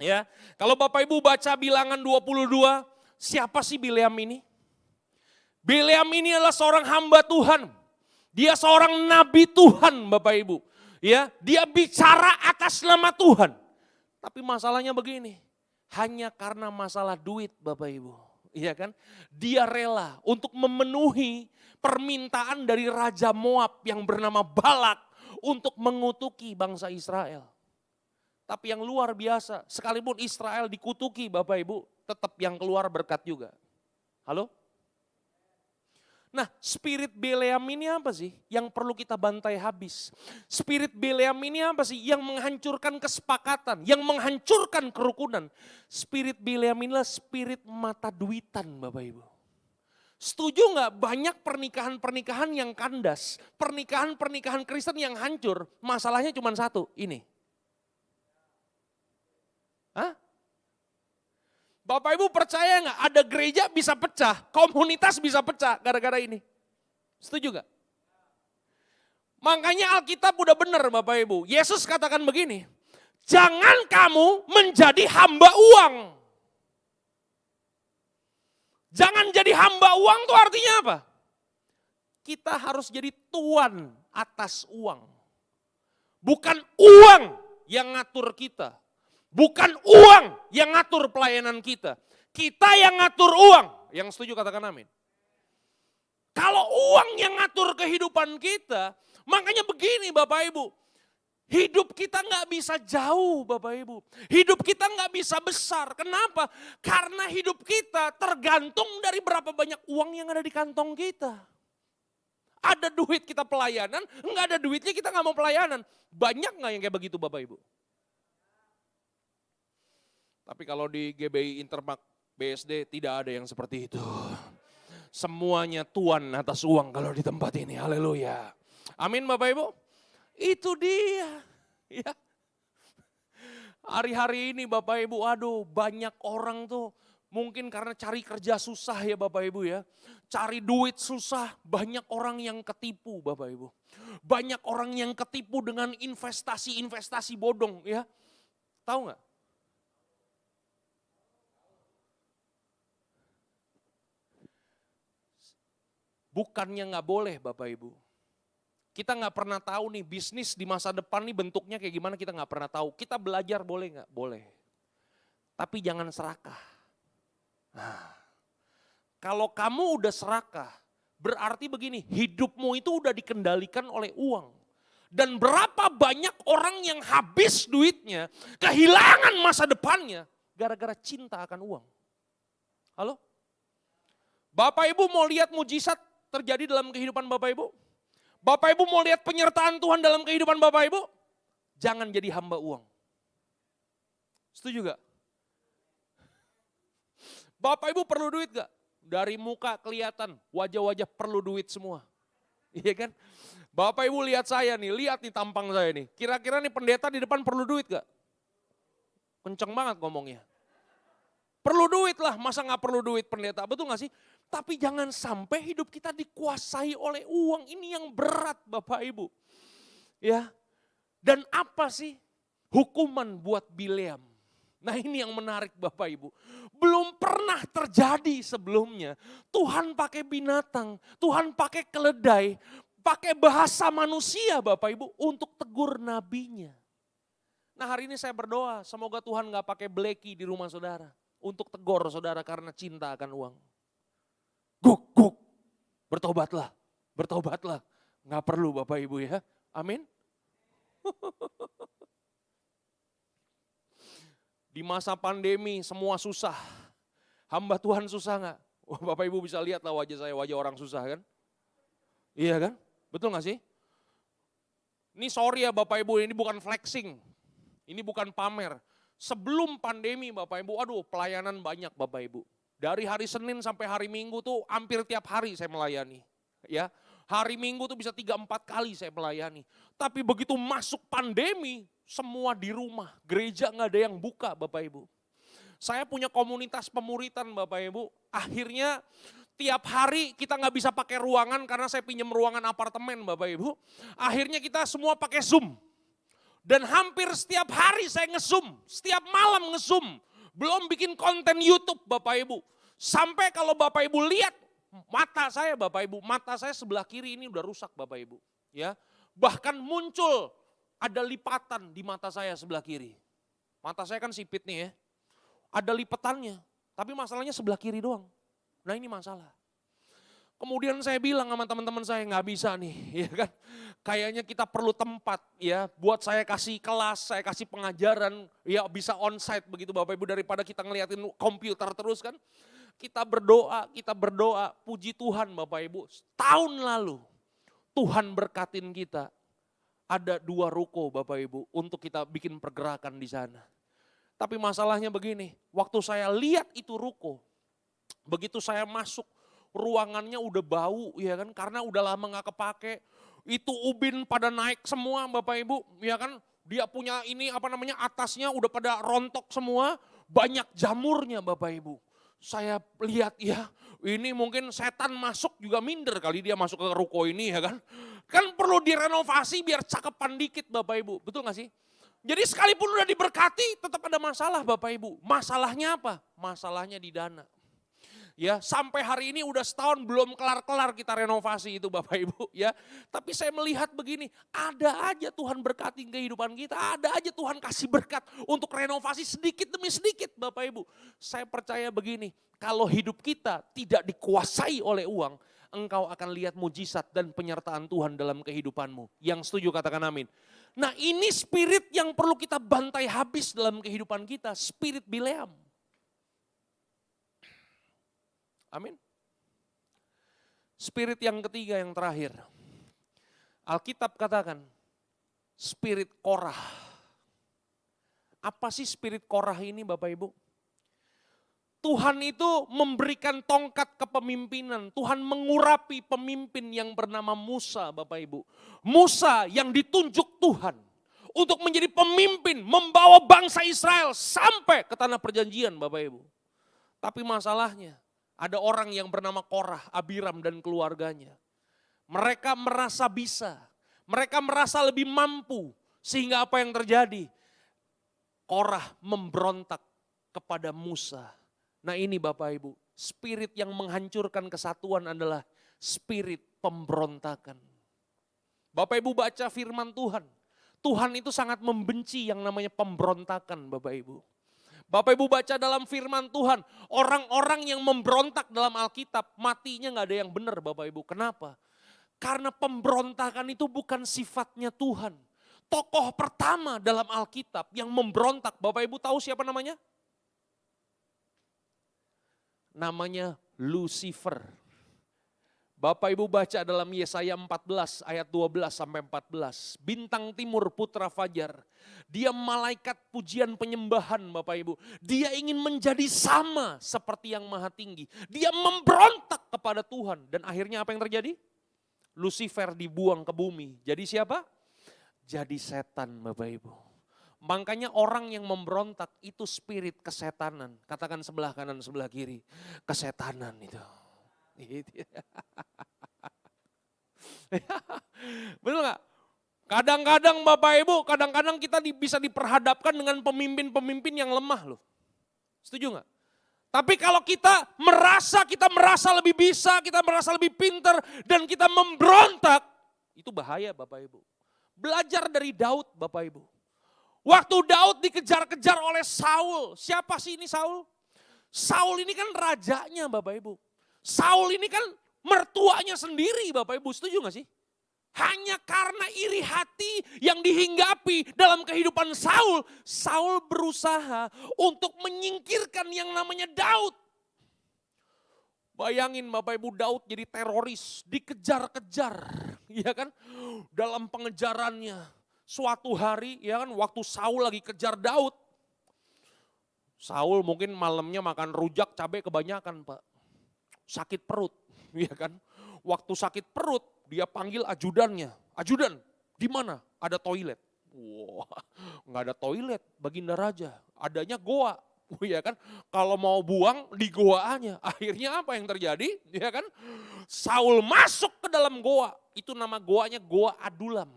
Ya, kalau Bapak Ibu baca Bilangan 22, siapa sih Bileam ini? Bileam ini adalah seorang hamba Tuhan. Dia seorang nabi Tuhan Bapak Ibu. Ya, dia bicara atas nama Tuhan. Tapi masalahnya begini, hanya karena masalah duit Bapak Ibu. Iya kan? Dia rela untuk memenuhi permintaan dari Raja Moab yang bernama Balak untuk mengutuki bangsa Israel. Tapi yang luar biasa, sekalipun Israel dikutuki Bapak Ibu, tetap yang keluar berkat juga. Halo? Nah, spirit Bileam ini apa sih yang perlu kita bantai habis? Spirit Bileam ini apa sih yang menghancurkan kesepakatan, yang menghancurkan kerukunan? Spirit Bileam inilah spirit mata duitan Bapak Ibu. Setuju nggak banyak pernikahan-pernikahan yang kandas, pernikahan-pernikahan Kristen yang hancur, masalahnya cuma satu, ini. Hah? Bapak Ibu percaya nggak ada gereja bisa pecah, komunitas bisa pecah gara-gara ini? Setuju nggak? Makanya Alkitab udah benar Bapak Ibu. Yesus katakan begini, jangan kamu menjadi hamba uang. Jangan jadi hamba uang tuh artinya apa? Kita harus jadi tuan atas uang. Bukan uang yang ngatur kita. Bukan uang yang ngatur pelayanan kita. Kita yang ngatur uang. Yang setuju katakan amin. Kalau uang yang ngatur kehidupan kita, makanya begini Bapak Ibu. Hidup kita nggak bisa jauh Bapak Ibu. Hidup kita nggak bisa besar. Kenapa? Karena hidup kita tergantung dari berapa banyak uang yang ada di kantong kita. Ada duit kita pelayanan, nggak ada duitnya kita nggak mau pelayanan. Banyak nggak yang kayak begitu Bapak Ibu? Tapi kalau di GBI Intermak BSD tidak ada yang seperti itu. Semuanya tuan atas uang kalau di tempat ini. Haleluya. Amin Bapak Ibu. Itu dia. Ya. Hari-hari ini Bapak Ibu, aduh banyak orang tuh mungkin karena cari kerja susah ya Bapak Ibu ya. Cari duit susah, banyak orang yang ketipu Bapak Ibu. Banyak orang yang ketipu dengan investasi-investasi bodong ya. Tahu nggak? Bukannya nggak boleh Bapak Ibu. Kita nggak pernah tahu nih bisnis di masa depan nih bentuknya kayak gimana kita nggak pernah tahu. Kita belajar boleh nggak? Boleh. Tapi jangan serakah. Nah, kalau kamu udah serakah, berarti begini, hidupmu itu udah dikendalikan oleh uang. Dan berapa banyak orang yang habis duitnya, kehilangan masa depannya, gara-gara cinta akan uang. Halo? Bapak Ibu mau lihat mujizat terjadi dalam kehidupan Bapak Ibu? Bapak Ibu mau lihat penyertaan Tuhan dalam kehidupan Bapak Ibu? Jangan jadi hamba uang. Setuju gak? Bapak Ibu perlu duit gak? Dari muka kelihatan, wajah-wajah perlu duit semua. Iya kan? Bapak Ibu lihat saya nih, lihat nih tampang saya nih. Kira-kira nih pendeta di depan perlu duit gak? Kenceng banget ngomongnya. Perlu duit lah, masa gak perlu duit pendeta, betul gak sih? Tapi jangan sampai hidup kita dikuasai oleh uang, ini yang berat Bapak Ibu. Ya. Dan apa sih hukuman buat Bileam? Nah ini yang menarik Bapak Ibu. Belum pernah terjadi sebelumnya. Tuhan pakai binatang, Tuhan pakai keledai, pakai bahasa manusia Bapak Ibu untuk tegur nabinya. Nah hari ini saya berdoa, semoga Tuhan gak pakai bleki di rumah saudara. Untuk tegur saudara karena cinta akan uang. Guk, bertobatlah, bertobatlah. Nggak perlu Bapak Ibu ya, amin. Di masa pandemi semua susah, hamba Tuhan susah nggak? Bapak Ibu bisa lihat lah wajah saya, wajah orang susah kan? Iya kan, betul nggak sih? Ini sorry ya Bapak Ibu, ini bukan flexing, ini bukan pamer. Sebelum pandemi Bapak Ibu, aduh pelayanan banyak Bapak Ibu. Dari hari Senin sampai hari Minggu tuh hampir tiap hari saya melayani. Ya, hari Minggu tuh bisa 3-4 kali saya melayani. Tapi begitu masuk pandemi, semua di rumah. Gereja nggak ada yang buka Bapak Ibu. Saya punya komunitas pemuritan Bapak Ibu. Akhirnya tiap hari kita nggak bisa pakai ruangan karena saya pinjam ruangan apartemen Bapak Ibu. Akhirnya kita semua pakai Zoom. Dan hampir setiap hari saya nge-Zoom, setiap malam nge-Zoom. Belum bikin konten YouTube Bapak Ibu. Sampai kalau Bapak Ibu lihat mata saya Bapak Ibu, mata saya sebelah kiri ini udah rusak Bapak Ibu. Ya, bahkan muncul ada lipatan di mata saya sebelah kiri. Mata saya kan sipit nih ya. Ada lipatannya, tapi masalahnya sebelah kiri doang. Nah ini masalah. Kemudian saya bilang sama teman-teman saya nggak bisa nih, ya kan? Kayaknya kita perlu tempat ya, buat saya kasih kelas, saya kasih pengajaran, ya bisa onsite begitu Bapak Ibu daripada kita ngeliatin komputer terus kan. Kita berdoa, puji Tuhan Bapak Ibu. Tahun lalu Tuhan berkatin kita, ada 2 ruko Bapak Ibu untuk kita bikin pergerakan di sana. Tapi masalahnya begini, waktu saya lihat itu ruko, begitu saya masuk, ruangannya udah bau ya kan, karena udah lama gak kepake. Itu ubin pada naik semua Bapak Ibu, ya kan. Dia punya ini atasnya udah pada rontok semua, banyak jamurnya Bapak Ibu. Saya lihat ya, ini mungkin setan masuk juga minder kali dia masuk ke ruko ini ya kan. Kan perlu direnovasi biar cakepan dikit Bapak Ibu, betul gak sih? Jadi sekalipun udah diberkati tetap ada masalah Bapak Ibu. Masalahnya apa? Masalahnya di dana. Ya, sampai hari ini udah setahun belum kelar-kelar kita renovasi itu Bapak Ibu ya. Tapi saya melihat begini, ada aja Tuhan berkati kehidupan kita, ada aja Tuhan kasih berkat untuk renovasi sedikit demi sedikit Bapak Ibu. Saya percaya begini, kalau hidup kita tidak dikuasai oleh uang, engkau akan lihat mujizat dan penyertaan Tuhan dalam kehidupanmu. Yang setuju katakan amin. Nah ini spirit yang perlu kita bantai habis dalam kehidupan kita, spirit Bileam. Amin. Spirit yang ketiga yang terakhir. Alkitab katakan, spirit Korah. Apa sih spirit Korah ini Bapak Ibu? Tuhan itu memberikan tongkat kepemimpinan. Tuhan mengurapi pemimpin yang bernama Musa Bapak Ibu. Musa yang ditunjuk Tuhan untuk menjadi pemimpin membawa bangsa Israel sampai ke tanah perjanjian Bapak Ibu. Tapi masalahnya ada orang yang bernama Korah, Abiram dan keluarganya. Mereka merasa bisa, mereka merasa lebih mampu. Sehingga apa yang terjadi? Korah memberontak kepada Musa. Nah ini Bapak Ibu, spirit yang menghancurkan kesatuan adalah spirit pemberontakan. Bapak Ibu baca firman Tuhan. Tuhan itu sangat membenci yang namanya pemberontakan Bapak Ibu. Bapak Ibu baca dalam firman Tuhan, orang-orang yang memberontak dalam Alkitab matinya gak ada yang benar Bapak Ibu. Kenapa? Karena pemberontakan itu bukan sifatnya Tuhan. Tokoh pertama dalam Alkitab yang memberontak, Bapak Ibu tahu siapa namanya? Namanya Lucifer. Bapak Ibu baca dalam Yesaya 14 ayat 12 sampai 14. Bintang timur putra fajar. Dia malaikat pujian penyembahan Bapak Ibu. Dia ingin menjadi sama seperti yang maha tinggi. Dia memberontak kepada Tuhan. Dan akhirnya apa yang terjadi? Lucifer dibuang ke bumi. Jadi siapa? Jadi setan Bapak Ibu. Makanya orang yang memberontak itu spirit kesetanan. Katakan sebelah kanan sebelah kiri. Kesetanan itu. Betul gak? Kadang-kadang Bapak Ibu, kadang-kadang kita bisa diperhadapkan dengan pemimpin-pemimpin yang lemah loh. Setuju gak? Tapi kalau kita merasa lebih bisa, kita merasa lebih pintar dan kita memberontak, itu bahaya Bapak Ibu. Belajar dari Daud Bapak Ibu. Waktu Daud dikejar-kejar oleh Saul, siapa sih ini Saul? Saul ini kan rajanya Bapak Ibu. Saul ini kan mertuanya sendiri Bapak Ibu, setuju gak sih? Hanya karena iri hati yang dihinggapi dalam kehidupan Saul, Saul berusaha untuk menyingkirkan yang namanya Daud. Bayangin Bapak Ibu, Daud jadi teroris, dikejar-kejar, ya kan? Dalam pengejarannya, suatu hari ya kan waktu Saul lagi kejar Daud, Saul mungkin malamnya makan rujak cabai kebanyakan Pak. Sakit perut, ya kan? Waktu sakit perut, dia panggil ajudannya. Ajudan, di mana? Ada toilet. Wah, nggak ada toilet, Baginda Raja. Adanya goa, ya kan? Kalau mau buang di goaannya. Akhirnya apa yang terjadi? Ya kan? Saul masuk ke dalam goa. Itu nama goanya Goa Adulam.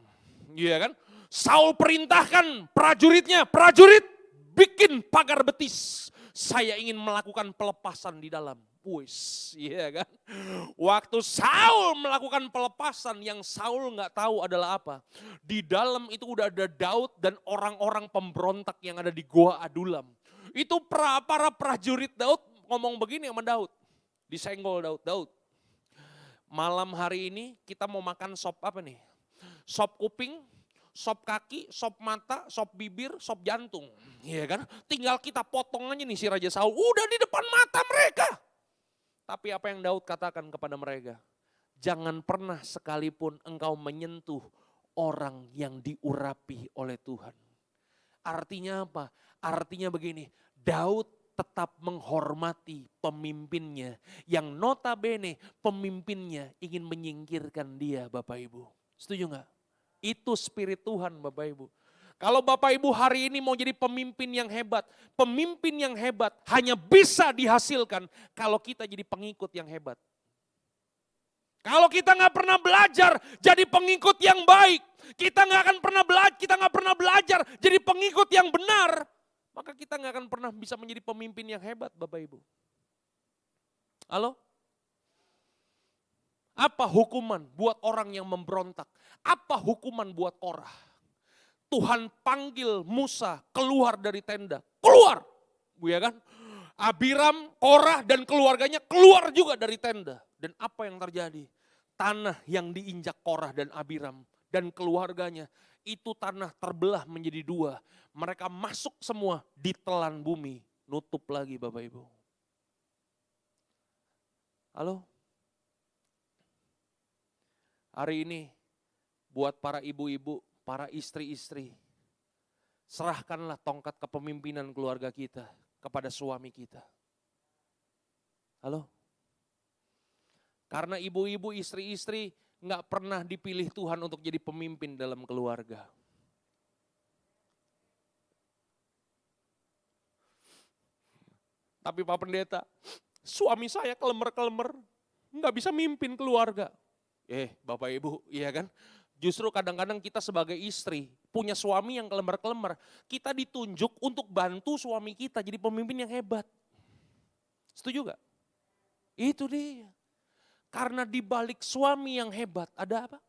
Ya kan? Saul perintahkan prajuritnya, prajurit bikin pagar betis. Saya ingin melakukan pelepasan di dalam. Wis, iya kan? Waktu Saul melakukan pelepasan, yang Saul nggak tahu adalah apa. Di dalam itu udah ada Daud dan orang-orang pemberontak yang ada di Goa Adulam. Itu para prajurit Daud ngomong begini sama Daud. Disenggol Daud, Daud. Malam hari ini kita mau makan sop apa nih? Sop kuping, sop kaki, sop mata, sop bibir, sop jantung. Iya kan? Tinggal kita potong aja nih si Raja Saul. Udah di depan mata mereka. Tapi apa yang Daud katakan kepada mereka? Jangan pernah sekalipun engkau menyentuh orang yang diurapi oleh Tuhan. Artinya apa? Artinya begini, Daud tetap menghormati pemimpinnya. Yang notabene pemimpinnya ingin menyingkirkan dia Bapak Ibu. Setuju nggak? Itu spirit Tuhan Bapak Ibu. Kalau Bapak Ibu hari ini mau jadi pemimpin yang hebat hanya bisa dihasilkan kalau kita jadi pengikut yang hebat. Kalau kita nggak pernah belajar jadi pengikut yang baik, kita nggak pernah belajar jadi pengikut yang benar, maka kita nggak akan pernah bisa menjadi pemimpin yang hebat Bapak Ibu. Halo? Apa hukuman buat orang yang memberontak? Apa hukuman buat Korah? Tuhan panggil Musa keluar dari tenda. Keluar. Ya kan? Abiram, Korah dan keluarganya keluar juga dari tenda. Dan apa yang terjadi? Tanah yang diinjak Korah dan Abiram dan keluarganya itu tanah terbelah menjadi dua. Mereka masuk semua di telan bumi. Nutup lagi Bapak Ibu. Halo? Hari ini buat para ibu-ibu, para istri-istri, serahkanlah tongkat kepemimpinan keluarga kita kepada suami kita. Halo? Karena ibu-ibu, istri-istri nggak pernah dipilih Tuhan untuk jadi pemimpin dalam keluarga. Tapi Pak Pendeta, suami saya kelemer-kelemer, nggak bisa mimpin keluarga. Bapak Ibu, iya kan? Justru kadang-kadang kita sebagai istri punya suami yang kelemer-kelemer. Kita ditunjuk untuk bantu suami kita jadi pemimpin yang hebat. Setuju gak? Itu dia. Karena di balik suami yang hebat ada apa?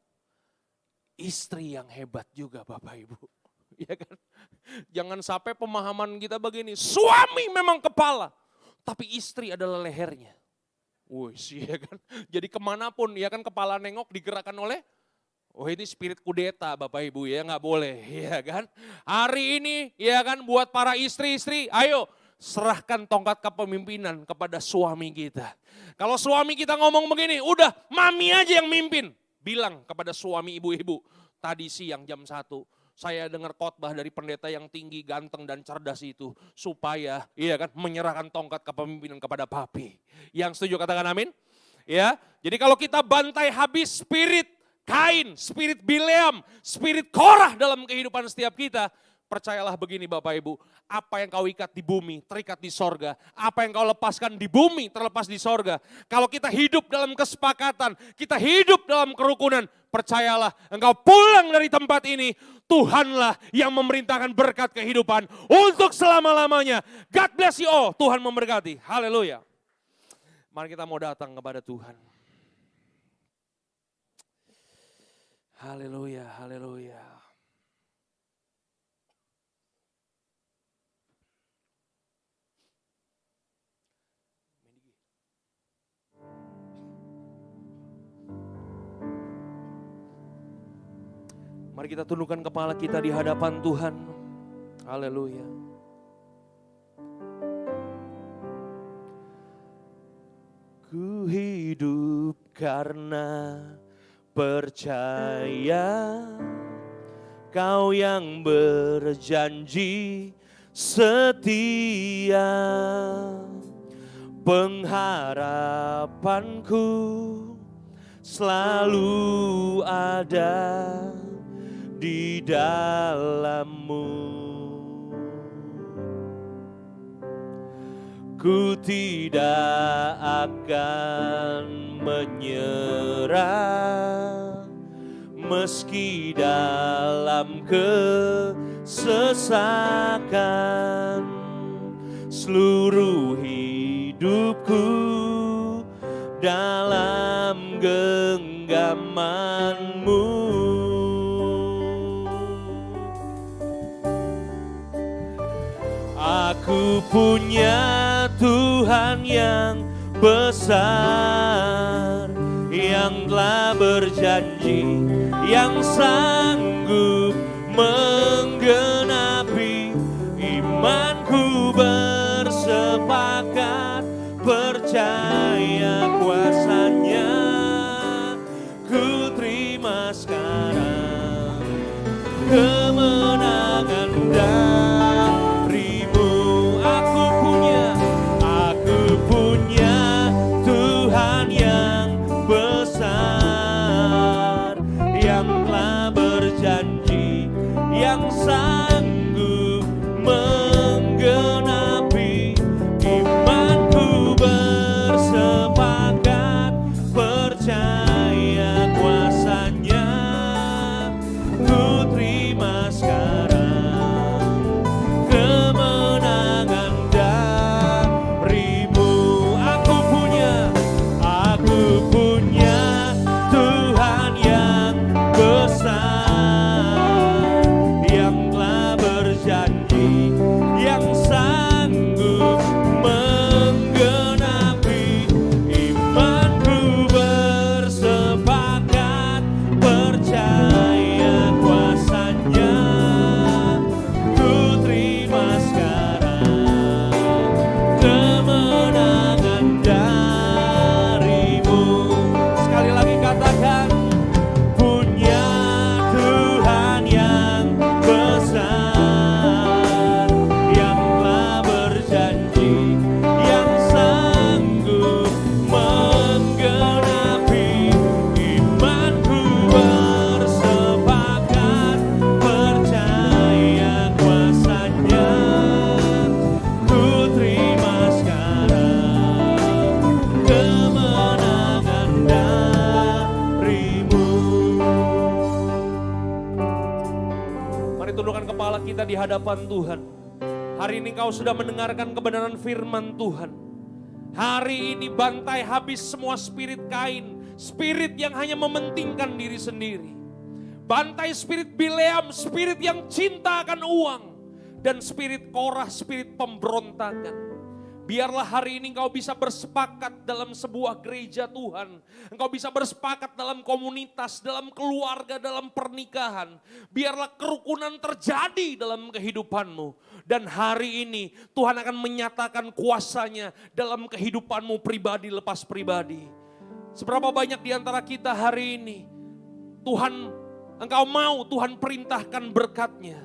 Istri yang hebat juga Bapak Ibu. Ya kan? Jangan sampai pemahaman kita begini. Suami memang kepala, tapi istri adalah lehernya. Ya kan? Jadi kemanapun ya kan kepala nengok digerakkan oleh ini spirit kudeta Bapak Ibu ya, nggak boleh ya kan. Hari ini ya kan buat para istri-istri, ayo serahkan tongkat kepemimpinan kepada suami kita. Kalau suami kita ngomong begini, udah mami aja yang mimpin. Bilang kepada suami ibu-ibu, tadi siang jam 1, saya dengar khotbah dari pendeta yang tinggi, ganteng dan cerdas itu. Supaya iya kan menyerahkan tongkat kepemimpinan kepada papi. Yang setuju katakan amin. Ya, jadi kalau kita bantai habis spirit Kain, spirit Bileam, spirit Korah dalam kehidupan setiap kita. Percayalah begini Bapak Ibu, apa yang kau ikat di bumi terikat di sorga. Apa yang kau lepaskan di bumi terlepas di sorga. Kalau kita hidup dalam kesepakatan, kita hidup dalam kerukunan, percayalah engkau pulang dari tempat ini, Tuhanlah yang memerintahkan berkat kehidupan untuk selama-lamanya. God bless you all, Tuhan memberkati. Haleluya. Mari kita mau datang kepada Tuhan. Haleluya, haleluya. Mari kita tundukkan kepala kita di hadapan Tuhan. Haleluya. Ku hidup karena percaya Kau yang berjanji setia. Pengharapanku selalu ada di dalam-Mu. Ku tidak akan menyerah meski dalam kesesakan. Seluruh hidupku dalam genggaman-Mu. Aku punya Tuhan yang besar, yang telah berjanji, yang sanggup menggenapi. Imanku bersepakat, percaya kuasa-Nya. Ku terima sekarang kemenangan darimu. Aku punya tundukkan kepala kita di hadapan Tuhan. Hari ini Engkau sudah mendengarkan kebenaran firman Tuhan. Hari ini bantai habis semua spirit Kain, spirit yang hanya mementingkan diri sendiri. Bantai spirit Bileam, spirit yang cinta akan uang. Dan spirit Korah, spirit pemberontakan. Biarlah hari ini Engkau bisa bersepakat dalam sebuah gereja Tuhan. Engkau bisa bersepakat dalam komunitas, dalam keluarga, dalam pernikahan. Biarlah kerukunan terjadi dalam kehidupanmu. Dan hari ini Tuhan akan menyatakan kuasanya dalam kehidupanmu pribadi lepas pribadi. Seberapa banyak di antara kita hari ini, Tuhan, Engkau mau Tuhan perintahkan berkat-Nya.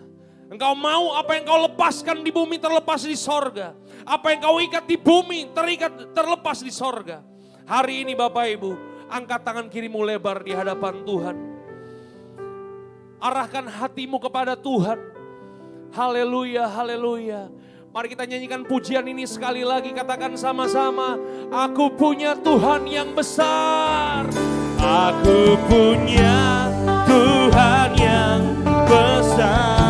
Engkau mau apa yang Kau lepaskan di bumi terlepas di sorga. Apa yang Kau ikat di bumi terlepas di sorga. Hari ini Bapak Ibu, angkat tangan kirimu lebar di hadapan Tuhan. Arahkan hatimu kepada Tuhan. Haleluya, haleluya. Mari kita nyanyikan pujian ini sekali lagi, katakan sama-sama. Aku punya Tuhan yang besar. Aku punya Tuhan yang besar.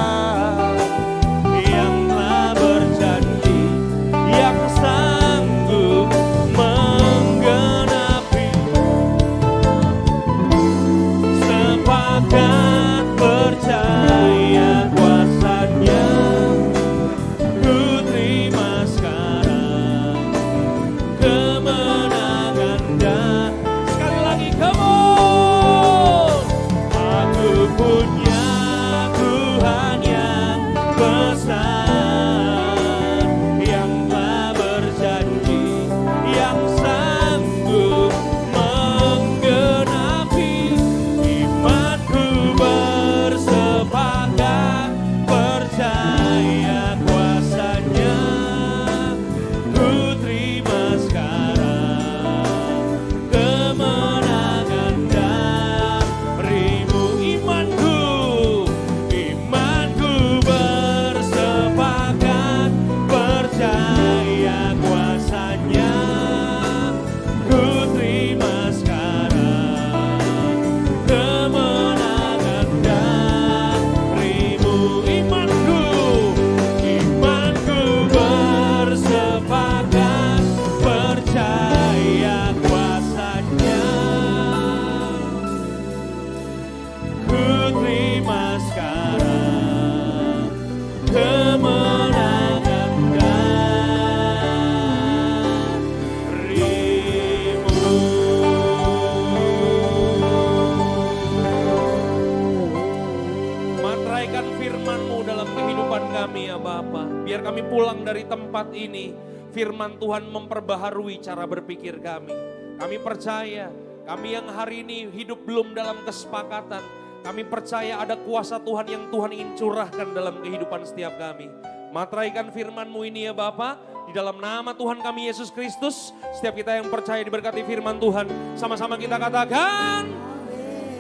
Ini firman Tuhan memperbaharui cara berpikir kami. Kami percaya, kami yang hari ini hidup belum dalam kesepakatan, kami percaya ada kuasa Tuhan yang Tuhan ingin curahkan dalam kehidupan setiap kami. Materaikan firman-Mu ini ya Bapa, di dalam nama Tuhan kami Yesus Kristus. Setiap kita yang percaya diberkati firman Tuhan, sama-sama kita katakan,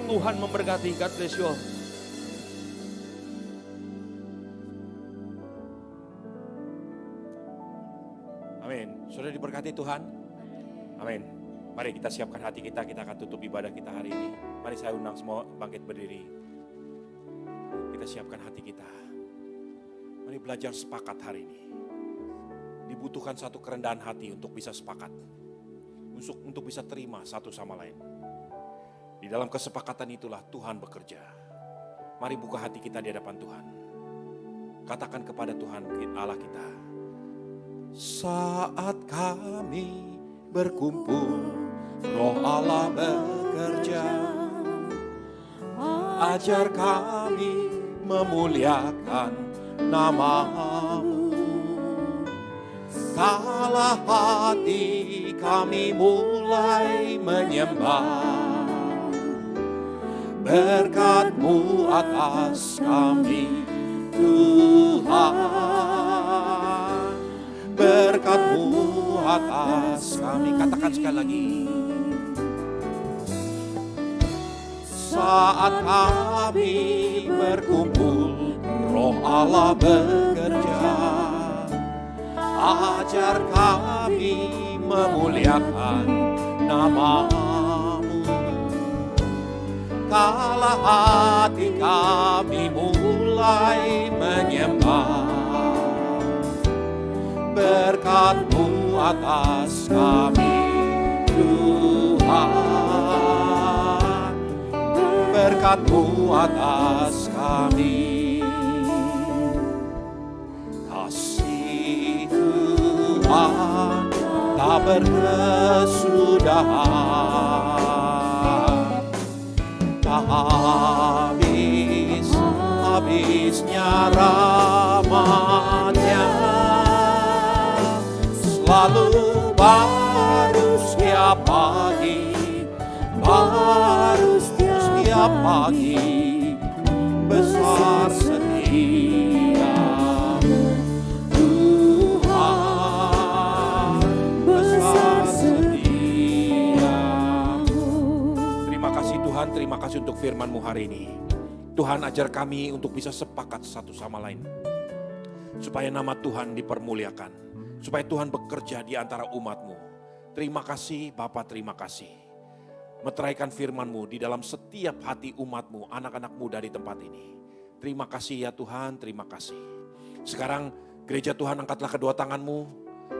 Tuhan memberkati. God bless you all. Sudah diberkati Tuhan? Amin. Mari kita siapkan hati kita, kita akan tutup ibadah kita hari ini. Mari saya undang semua bangkit berdiri. Kita siapkan hati kita. Mari belajar sepakat hari ini. Dibutuhkan satu kerendahan hati untuk bisa sepakat. Untuk bisa terima satu sama lain. Di dalam kesepakatan itulah Tuhan bekerja. Mari buka hati kita di hadapan Tuhan. Katakan kepada Tuhan Allah kita. Saat kami berkumpul, Roh Allah bekerja. Ajar kami memuliakan nama-Mu. Kala hati kami mulai menyembah, berkat-Mu atas kami Tuhan. Berkat-Mu atas kami. Katakan sekali lagi. Saat kami berkumpul, Roh Allah bekerja. Ajar kami memuliakan nama-Mu. Kala hati kami mulai menyembah. Berkat-Mu atas kami Tuhan, berkat-Mu atas kami. Kasih Tuhan tak berkesudahan, tak habis-habisnya rahmat-Nya, selalu baru setiap pagi, baru setiap pagi, besar setia-Mu Tuhan, besar setia-Mu. Terima kasih Tuhan, terima kasih untuk firman-Mu hari ini. Tuhan ajar kami untuk bisa sepakat satu sama lain, supaya nama Tuhan dipermuliakan, supaya Tuhan bekerja di antara umat-Mu. Terima kasih Bapa, terima kasih. Meteraikan firman-Mu di dalam setiap hati umat-Mu, anak-anak muda di tempat ini. Terima kasih ya Tuhan, terima kasih. Sekarang gereja Tuhan, angkatlah kedua tangan-Mu,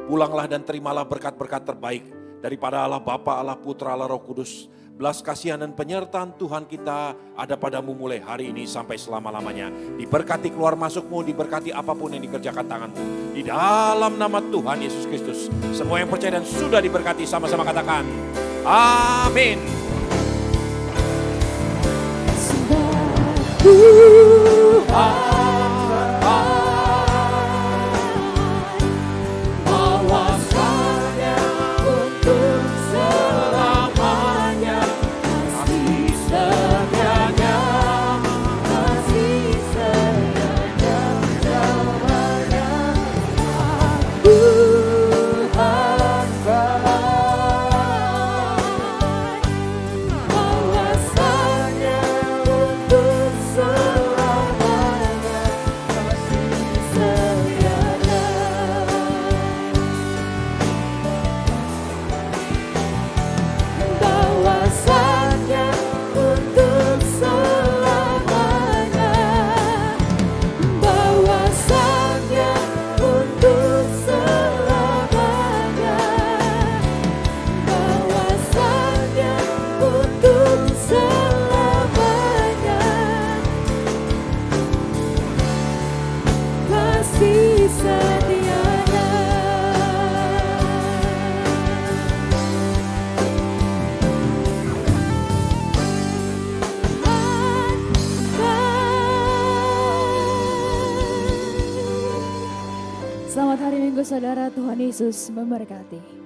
pulanglah dan terimalah berkat-berkat terbaik daripada Allah Bapa, Allah Putra, Allah Roh Kudus. Belas kasihan dan penyertaan Tuhan kita ada padamu mulai hari ini sampai selama-lamanya. Diberkati keluar masukmu, diberkati apapun yang dikerjakan tanganmu. Di dalam nama Tuhan Yesus Kristus. Semua yang percaya dan sudah diberkati sama-sama katakan, amin. Selamat hari Minggu saudara, Tuhan Yesus memberkati.